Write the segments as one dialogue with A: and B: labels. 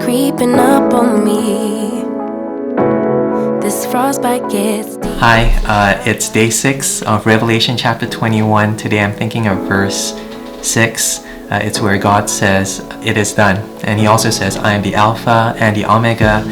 A: creeping up on me. This frostbite gets deep.
B: Hi, it's day 6 of Revelation chapter 21. Today I'm thinking of verse 6. It's where God says, "It is done." And He also says, "I am the Alpha and the Omega,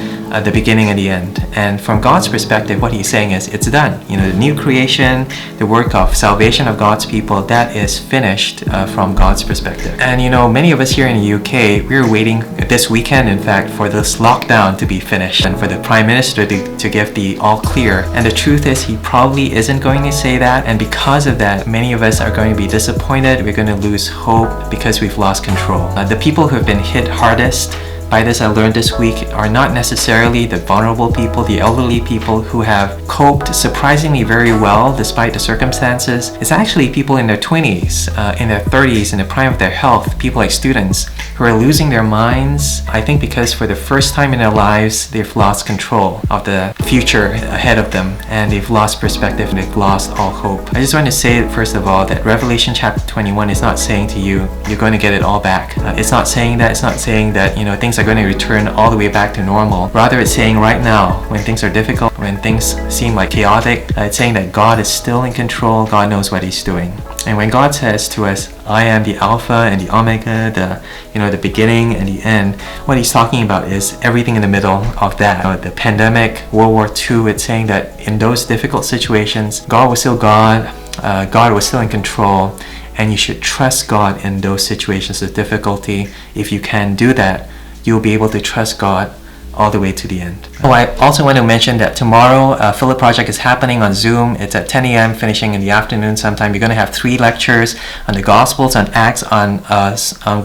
B: the beginning and the end." And from God's perspective, what He's saying is, it's done. You know, the new creation, the work of salvation of God's people, that is finished from God's perspective. And you know, many of us here in the UK, we're waiting this weekend, in fact, for this lockdown to be finished and for the Prime Minister to give the all clear. And the truth is, he probably isn't going to say that. And because of that, many of us are going to be disappointed. We're going to lose hope because we've lost control. The people who have been hit hardest by this, I learned this week, are not necessarily the vulnerable people, the elderly people who have coped surprisingly very well despite the circumstances. It's actually people in their 20s, in their 30s, in the prime of their health, people like students who are losing their minds, I think because for the first time in their lives, they've lost control of the future ahead of them, and they've lost perspective and they've lost all hope. I just want to say, first of all, that Revelation chapter 21 is not saying to you, you're going to get it all back. It's not saying that. It's not saying that, you know, things are going to return all the way back to normal. Rather, it's saying right now, when things are difficult, when things seem like chaotic, it's saying that God is still in control. God knows what He's doing. And when God says to us, "I am the Alpha and the Omega, the beginning and the end," what He's talking about is everything in the middle of that. The pandemic, World War II, it's saying that in those difficult situations, God was still God. God was still in control. And you should trust God in those situations of difficulty. If you can do that, you'll be able to trust God all the way to the end. Oh, I also want to mention that tomorrow, Fillip Project is happening on Zoom. It's at 10 a.m., finishing in the afternoon sometime. You're going to have 3 lectures on the Gospels, on Acts, on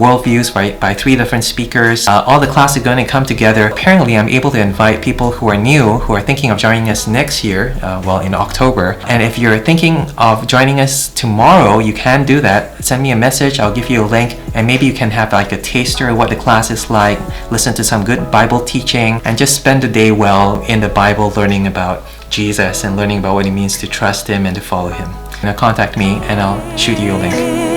B: worldviews by 3 different speakers. All the classes are going to come together. Apparently, I'm able to invite people who are new, who are thinking of joining us next year, in October. And if you're thinking of joining us tomorrow, you can do that. Send me a message. I'll give you a link, and maybe you can have like a taster of what the class is like, listen to some good Bible teaching, and just spend the day well in the Bible, learning about Jesus and learning about what it means to trust Him and to follow Him. Contact me and I'll shoot you a link.